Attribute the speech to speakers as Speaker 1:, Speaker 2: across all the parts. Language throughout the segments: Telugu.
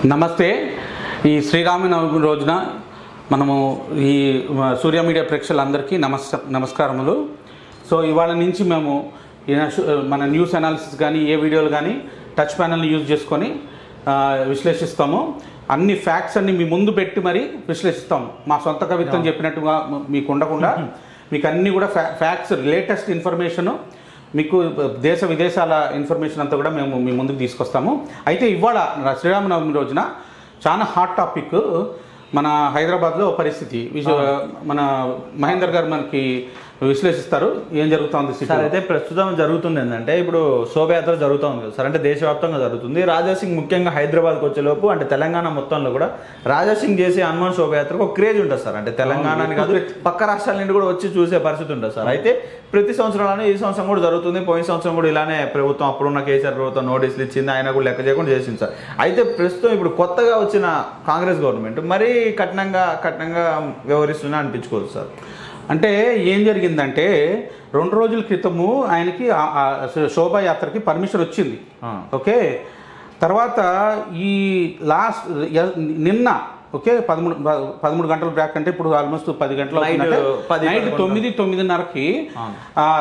Speaker 1: నమస్తే. ఈ శ్రీరామనవమి రోజున మనము ఈ సూర్య మీడియా ప్రేక్షకులందరికీ నమస్కారములు. సో ఇవాళ నుంచి మేము మన న్యూస్ అనాలిసిస్ కానీ ఏ వీడియోలు కానీ టచ్ ప్యానల్ని యూజ్ చేసుకొని విశ్లేషిస్తాము. అన్ని ఫ్యాక్ట్స్ అన్ని మీ ముందు పెట్టి మరీ విశ్లేషిస్తాము. మా సొంత కవిత్వం చెప్పినట్టుగా మీకు ఉండకుండా మీకు అన్నీ కూడా ఫ్యాక్ట్స్, లేటెస్ట్ ఇన్ఫర్మేషను, మీకు దేశ విదేశాల ఇన్ఫర్మేషన్ అంతా కూడా మేము మీ ముందుకు తీసుకొస్తాము. అయితే ఇవాళ శ్రీరామనవమి రోజున చాలా హాట్ టాపిక్ మన హైదరాబాద్లో పరిస్థితి. మన మహేందర్ గారు మనకి విశ్లేషిస్తారు ఏం జరుగుతుంది
Speaker 2: సార్. అయితే ప్రస్తుతం జరుగుతుంది ఏంటంటే, ఇప్పుడు శోభయాత్ర జరుగుతుంది కదా సార్, అంటే దేశవ్యాప్తంగా జరుగుతుంది. రాజాసింగ్ ముఖ్యంగా హైదరాబాద్కి వచ్చేలోపు అంటే తెలంగాణ మొత్తంలో కూడా రాజాసింగ్ చేసే హనుమాన్ శోభయాత్రకు ఒక క్రేజ్ ఉంటుంది సార్. అంటే తెలంగాణని కాదు పక్క రాష్ట్రాల నుండి కూడా వచ్చి చూసే పరిస్థితి ఉంటుంది సార్. అయితే ప్రతి సంవత్సరంలోనే ఈ సంవత్సరం కూడా జరుగుతుంది. పోయిన సంవత్సరం కూడా ఇలానే ప్రభుత్వం, అప్పుడున్న కేసీఆర్ ప్రభుత్వం నోటీసులు ఇచ్చింది, ఆయన కూడా లెక్క చేయకుండా చేసింది సార్. అయితే ప్రస్తుతం ఇప్పుడు కొత్తగా వచ్చిన కాంగ్రెస్ గవర్నమెంట్ మరీ కఠినంగా వ్యవహరిస్తుందని అనిపించుకోవచ్చు సార్.
Speaker 1: అంటే ఏం జరిగిందంటే 2 రోజుల క్రితము ఆయనకి శోభాయాత్రకి పర్మిషన్ వచ్చింది. ఓకే, తర్వాత ఈ నిన్న 13 గంటల బ్రేక్ అంటే ఇప్పుడు ఆల్మోస్ట్ 10 గంటలు నైట్ 9:30కి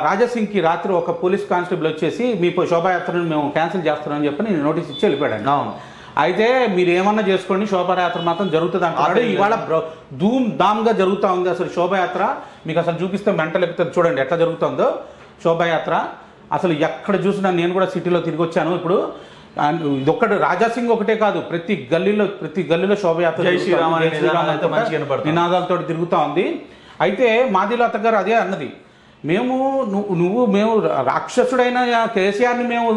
Speaker 1: రాజాసింగ్కి రాత్రి ఒక పోలీస్ కానిస్టేబుల్ వచ్చేసి మీ శోభాయాత్రను మేము క్యాన్సిల్ చేస్తున్నామని చెప్పి నేను నోటీస్ ఇచ్చి వెళ్ళిపోయాను. అయితే మీరు ఏమన్నా చేసుకోండి, శోభాయాత్ర మాత్రం జరుగుతుంది అంటున్నాడు. ఇవాళ ధూమ్ ధామ్గా జరుగుతూ ఉంది అసలు శోభాయాత్ర. మీకు అసలు చూపిస్తే మెంటల్ ఎక్కుతుంది, చూడండి ఎట్లా జరుగుతుందో శోభాయాత్ర. అసలు ఎక్కడ చూసినా, నేను కూడా సిటీలో తిరిగి వచ్చాను. ఇప్పుడు ఇదొక్కటి రాజాసింగ్ ఒకటే కాదు, ప్రతి గల్లీలో శోభయాత్ర నినాదాలతో తిరుగుతూ ఉంది. అయితే మాదిలత గారు అదే అన్నది, మేము రాక్షసుడైన కేసీఆర్ని మేము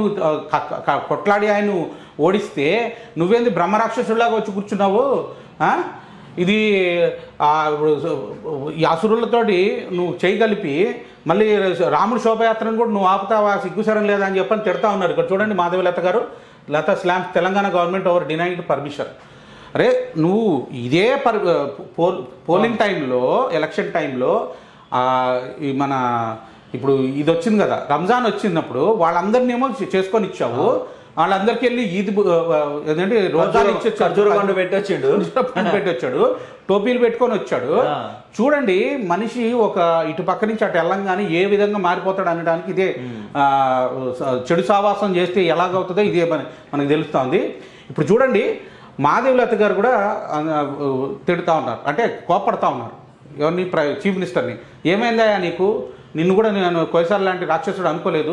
Speaker 1: కొట్లాడి ఆయన ఓడిస్తే నువ్వేంది బ్రహ్మరాక్షసుడిలాగా వచ్చి కూర్చున్నావు? ఇది ఈ అసురులతోటి నువ్వు చేయగలిపి మళ్ళీ రాముడి శోభయాత్రను కూడా నువ్వు ఆపుతావా, సిగ్గుసరం లేదా అని చెప్పని తిడతా ఉన్నారు. ఇక్కడ చూడండి మాధవలత గారు, Latha slams Telangana government over denied permission. అరే నువ్వు ఇదే పోలింగ్ టైంలో, ఎలక్షన్ టైంలో మన ఇప్పుడు ఇది వచ్చింది కదా, రంజాన్ వచ్చినప్పుడు వాళ్ళందరినీ ఏమో చేసుకొని ఇచ్చావు. వాళ్ళందరికీ వెళ్ళి ఈద్ ఏంటంటే రోజాలు పెట్టొచ్చాడు, టోపీలు పెట్టుకొని వచ్చాడు. చూడండి మనిషి ఒక ఇటు పక్క నుంచి అటు వెళ్ళంగానే ఏ విధంగా మారిపోతాడు అనడానికి ఇదే చెడు సావాసం చేస్తే ఎలాగవుతుందో ఇదే మనకు తెలుస్తుంది. ఇప్పుడు చూడండి మాధవలత గారు కూడా తిడుతూ ఉన్నారు, అంటే కోపడతా ఉన్నారు. ఎవరిని? చీఫ్ మినిస్టర్ని. ఏమైందా నీకు, నిన్ను కూడా నేను కొయ్యసారి లాంటి రాక్షసుడు అనుకోలేదు,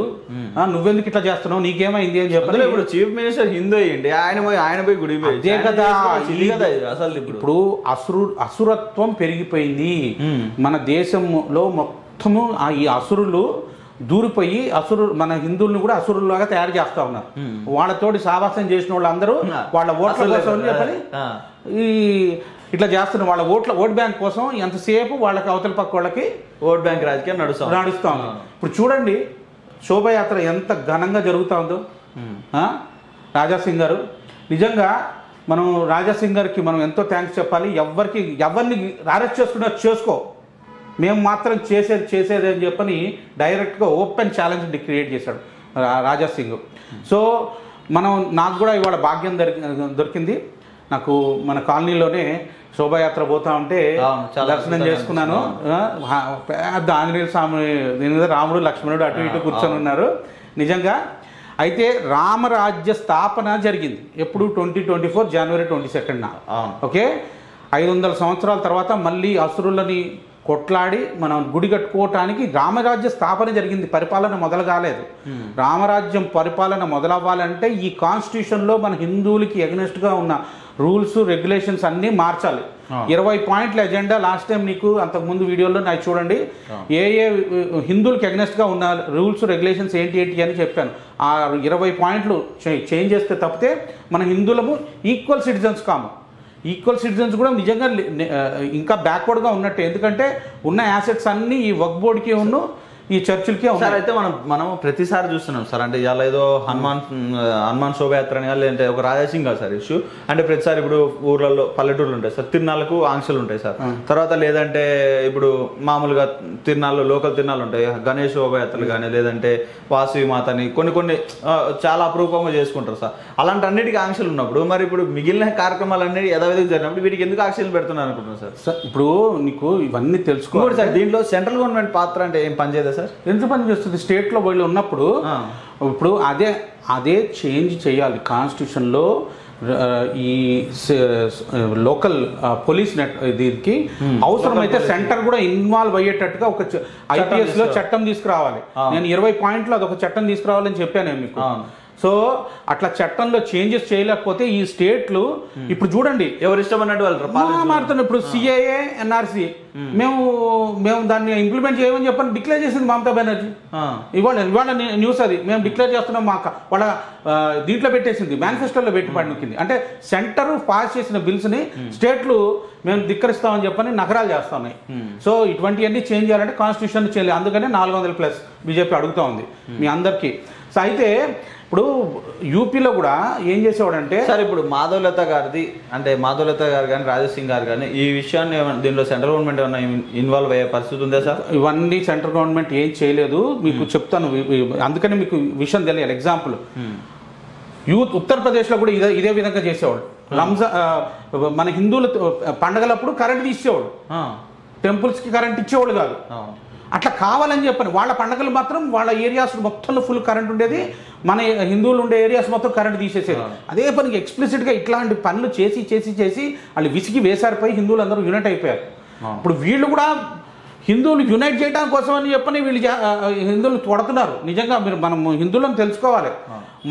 Speaker 1: నువ్వెందుకు ఇట్లా చేస్తున్నావు, నీకేమైంది అని చెప్పి.
Speaker 2: ఇప్పుడు చీఫ్ మినిస్టర్ హిందూ అయ్యండి, ఆయన పోయి గుడి
Speaker 1: అదే కదా. అసలు ఇప్పుడు అసురత్వం పెరిగిపోయింది మన దేశంలో మొత్తము. ఈ అసురులు దూరిపోయి మన హిందువులను కూడా అసురులాగా తయారు చేస్తా ఉన్నారు. వాళ్ళతోటి సావాసం చేసిన వాళ్ళందరూ వాళ్ళ ఓట్ల కోసం చెప్పని ఈ ఇట్లా చేస్తున్నారు. వాళ్ళ ఓట్ బ్యాంక్ కోసం ఎంతసేపు వాళ్ళకి అవతల పక్క వాళ్ళకి
Speaker 2: ఓట్ బ్యాంక్ రాజకీయం నడుస్తూ ఉంది.
Speaker 1: ఇప్పుడు చూడండి శోభయాత్ర ఎంత ఘనంగా జరుగుతూ ఉందో. రాజాసింగ్ గారు, నిజంగా మనం రాజాసింగ్ గారికి మనం ఎంతో థ్యాంక్స్ చెప్పాలి. ఎవరిని అరెస్ట్ చేసుకున్నా చేసుకో, మేము మాత్రం చేసేది అని చెప్పని డైరెక్ట్గా ఓపెన్ ఛాలెంజ్ క్రియేట్ చేశాడు రాజాసింగ్. సో నాకు కూడా ఇవాళ భాగ్యం దొరికింది. నాకు మన కాలనీలోనే శోభాయాత్ర పోతా ఉంటే దర్శనం చేసుకున్నాను. పెద్ద ఆంజనేయ స్వామి రాముడు లక్ష్మణుడు అటు ఇటు కూర్చొని ఉన్నారు నిజంగా. అయితే రామరాజ్య స్థాపన జరిగింది ఎప్పుడు? 2024 జనవరి 22న. ఓకే, 500 సంవత్సరాల తర్వాత మళ్ళీ అసురులని కొట్లాడి మనం గుడి కట్టుకోవటానికి రామరాజ్య స్థాపన జరిగింది. పరిపాలన మొదలు కాలేదు. రామరాజ్యం పరిపాలన మొదలవ్వాలంటే ఈ కాన్స్టిట్యూషన్లో మన హిందువులకి ఎగనెస్ట్గా ఉన్న రూల్స్ రెగ్యులేషన్స్ అన్నీ మార్చాలి. 20 పాయింట్ల ఎజెండా లాస్ట్ టైం నీకు అంతకుముందు వీడియోలో నాకు చూడండి, ఏ హిందువులకి ఎగనెస్ట్గా ఉన్న రూల్స్ రెగ్యులేషన్స్ ఏంటి అని చెప్పాను. ఆ 20 పాయింట్లు చేంజ్ చేస్తే తప్పితే మన హిందువులము ఈక్వల్ సిటిజన్స్ కాము. ఈక్వల్ సిటిజన్స్ కూడా నిజంగా ఇంకా బ్యాక్వర్డ్గా ఉన్నట్టే. ఎందుకంటే ఉన్న యాసెట్స్ అన్నీ ఈ వక్ఫ్ బోర్డుకి ఈ చర్చిలకి
Speaker 2: సార్ అయితే మనం ప్రతిసారి చూస్తున్నాం సార్. అంటే ఇవాళ ఏదో హనుమాన్ శోభయాత్ర అని లేదంటే ఒక రాజాసింగ్ కాదు సార్ ఇష్యూ. అంటే ప్రతిసారి ఇప్పుడు ఊర్లలో పల్లెటూర్లు ఉంటాయి సార్, తిరునాళ్ళకు ఆంక్షలు ఉంటాయి సార్. తర్వాత లేదంటే ఇప్పుడు మామూలుగా తిరునాళ్ళు లోకల్ తిరునాళ్ళు ఉంటాయి, గణేష్ శోభయాత్రలు కానీ లేదంటే వాసవి మాతని కొన్ని చాలా అపరూపంగా చేసుకుంటారు సార్. అలాంటి అన్నిటికీ ఆంక్షలు ఉన్నప్పుడు మరి ఇప్పుడు మిగిలిన కార్యక్రమాలన్నీ యథావిధిగా జరిగినప్పుడు వీటికి ఎందుకు ఆంక్షలు పెడుతున్నారు అనుకుంటున్నారు సార్?
Speaker 1: ఇప్పుడు నీకు ఇవన్నీ తెలుసుకోవాలి
Speaker 2: సార్. దీంట్లో సెంట్రల్ గవర్నమెంట్ పాత్ర అంటే ఏం పనిచేయదా సార్?
Speaker 1: ఎంత పని చేస్తుంది? స్టేట్లో వీళ్ళు ఉన్నప్పుడు ఇప్పుడు అదే చేంజ్ చేయాలి కాన్స్టిట్యూషన్లో. ఈ లోకల్ పోలీస్ దీనికి అవసరమైతే సెంటర్ కూడా ఇన్వాల్వ్ అయ్యేటట్టుగా ఒక IPS లో చట్టం తీసుకురావాలి. నేను 20 పాయింట్లు అదొక చట్టం తీసుకురావాలని చెప్పాను మీకు. సో అట్లా చట్టంలో చేంజెస్ చేయలేకపోతే ఈ స్టేట్లు ఇప్పుడు చూడండి
Speaker 2: ఎవరు ఇష్టం అన్నట్టు వాళ్ళు
Speaker 1: మారుతున్నారు. ఇప్పుడు CAA NRC మేము దాన్ని ఇంప్లిమెంట్ చేయమని చెప్పని డిక్లేర్ చేసింది మమతా బెనర్జీ. ఇవాళ న్యూస్ అది మేము డిక్లేర్ చేస్తున్నాం మాకు వాళ్ళ దీంట్లో పెట్టేసింది, మేనిఫెస్టోలో పెట్టి పడికింది. అంటే సెంటర్ పాస్ చేసిన బిల్స్ ని స్టేట్లు మేము ధిక్కరిస్తామని చెప్పని నగరాలు చేస్తున్నాయి. సో ఇటువంటివన్నీ చేంజ్ చేయాలంటే కాన్స్టిట్యూషన్ చేయాలి. అందుకనే 400+ బీజేపీ అడుగుతా ఉంది మీ అందరికీ. సో అయితే ఇప్పుడు యూపీలో కూడా ఏం చేసేవాడంటే
Speaker 2: సార్ ఇప్పుడు మాధవలత గారు కానీ రాజాసింగ్ గారు కానీ ఈ విషయాన్ని దీనిలో సెంట్రల్ గవర్నమెంట్ ఏమైనా ఇన్వాల్వ్ అయ్యే పరిస్థితి ఉందా సార్?
Speaker 1: ఇవన్నీ సెంట్రల్ గవర్నమెంట్ ఏం చేయలేదు మీకు చెప్తాను. అందుకని మీకు విషయం తెలియాలి. ఎగ్జాంపుల్ ఉత్తరప్రదేశ్లో కూడా ఇదే విధంగా చేసేవాడు. మన హిందువుల పండగలప్పుడు కరెంట్ తీసేవాడు, టెంపుల్స్కి కరెంట్ ఇచ్చేవాడు కాదు. అట్లా కావాలని చెప్పని వాళ్ళ పండగలు మాత్రం వాళ్ళ ఏరియాస్ మొత్తంలో ఫుల్ కరెంట్ ఉండేది, మన హిందువులు ఉండే ఏరియాస్ మొత్తం కరెంట్ తీసేసేది. అదే పనికి ఎక్స్ప్లిసిట్గా ఇట్లాంటి పనులు చేసి వాళ్ళు విసిగి వేసారిపోయి హిందువులు అందరూ యూనైట్ అయిపోయారు. ఇప్పుడు వీళ్ళు కూడా హిందువులు యునైట్ చేయడానికి కోసం అని చెప్పని వీళ్ళు హిందువులు తొడుతున్నారు. నిజంగా మనం హిందువులను తెలుసుకోవాలి.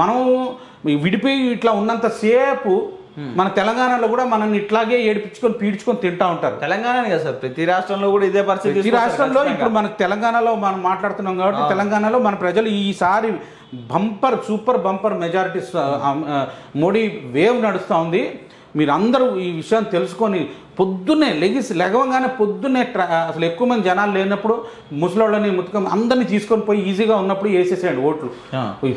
Speaker 1: మనం విడిపోయి ఇట్లా ఉన్నంత సేపు మన తెలంగాణలో కూడా మనల్ని ఇట్లాగే ఏడిపించుకొని పీడ్చుకొని తింటా ఉంటారు.
Speaker 2: తెలంగాణనే కదా సార్, ప్రతి రాష్ట్రంలో కూడా ఇదే పరిస్థితి.
Speaker 1: ప్రతి రాష్ట్రంలో ఇప్పుడు మన తెలంగాణలో మనం మాట్లాడుతున్నాం కాబట్టి తెలంగాణలో మన ప్రజలు ఈసారి super bumper majority Modi wave నడుస్తూ ఉంది. మీరందరూ ఈ విషయాన్ని తెలుసుకొని పొద్దున్నే లెగవంగానే పొద్దున్నే అసలు ఎక్కువ మంది జనాలు లేనప్పుడు ముసలోళ్ళని అందరినీ తీసుకొని పోయి ఈజీగా ఉన్నప్పుడు వేసేసేయండి ఓట్లు.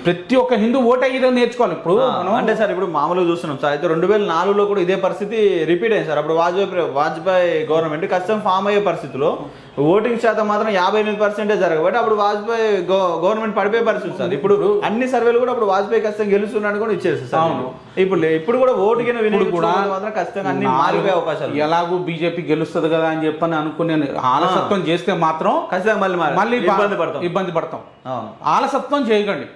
Speaker 1: ప్రతి ఒక్క హిందూ ఓటు అయ్యేదో నేర్చుకోవాలి. ఇప్పుడు
Speaker 2: అంటే సార్ ఇప్పుడు మామూలుగా చూస్తున్నాం సార్. అయితే 2004లో కూడా ఇదే పరిస్థితి రిపీట్ అయింది సార్. అప్పుడు వాజ్పేయి గవర్నమెంట్ ఖచ్చితంగా ఫామ్ అయ్యే పరిస్థితిలో ఓటింగ్ శాతం మాత్రం 58% జరగబట్టి అప్పుడు వాజ్పేయి గవర్నమెంట్ పడిపోయే పరిస్థితి సార్. ఇప్పుడు అన్ని సర్వేలు కూడా అప్పుడు వాజ్పేయి ఖచ్చితంగా గెలుస్తున్నాడు కూడా ఇచ్చేస్తారు సార్. ఇప్పుడు కూడా ఓటుకి కూడా మాత్రం ఖచ్చితంగా అన్ని మారిపోయే అవకాశాలు.
Speaker 1: ఎలాగూ బీజేపీ గెలుస్తుంది కదా అని చెప్పని అనుకునే ఆలసత్వం చేస్తే మాత్రం
Speaker 2: ఖచ్చితంగా మళ్ళీ
Speaker 1: ఇబ్బంది పడతాం. ఆలసత్వం చేయకండి.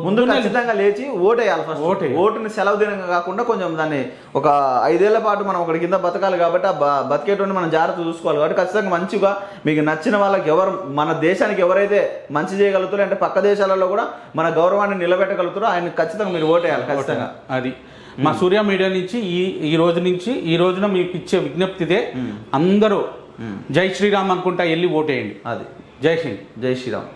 Speaker 2: ముందు ఖచ్చితంగా లేచి ఓటేయాలి. ఫస్ట్ ఓటుని సెలవు దినంగా కాకుండా కొంచెం దాన్ని ఒక 5 ఏళ్ల పాటు మనం ఒకటి కింద బతకాలి కాబట్టి ఆ బతికేటువంటి మనం జాగ్రత్త చూసుకోవాలి. కాబట్టి ఖచ్చితంగా మంచిగా మీకు నచ్చిన వాళ్ళకి మన దేశానికి ఎవరైతే మంచి చేయగలుగుతారో అంటే పక్క దేశాలలో కూడా మన గౌరవాన్ని నిలబెట్టగలుగుతారో ఆయన ఖచ్చితంగా మీరు ఓటేయాలి ఖచ్చితంగా.
Speaker 1: అది మా సూర్య మీడియా నుంచి ఈ రోజున మీకు ఇచ్చే విజ్ఞప్తిదే. అందరూ జై శ్రీరామ్ అనుకుంటా వెళ్ళి ఓటేయండి.
Speaker 2: అది
Speaker 1: జై హింద్,
Speaker 2: జై శ్రీరామ్.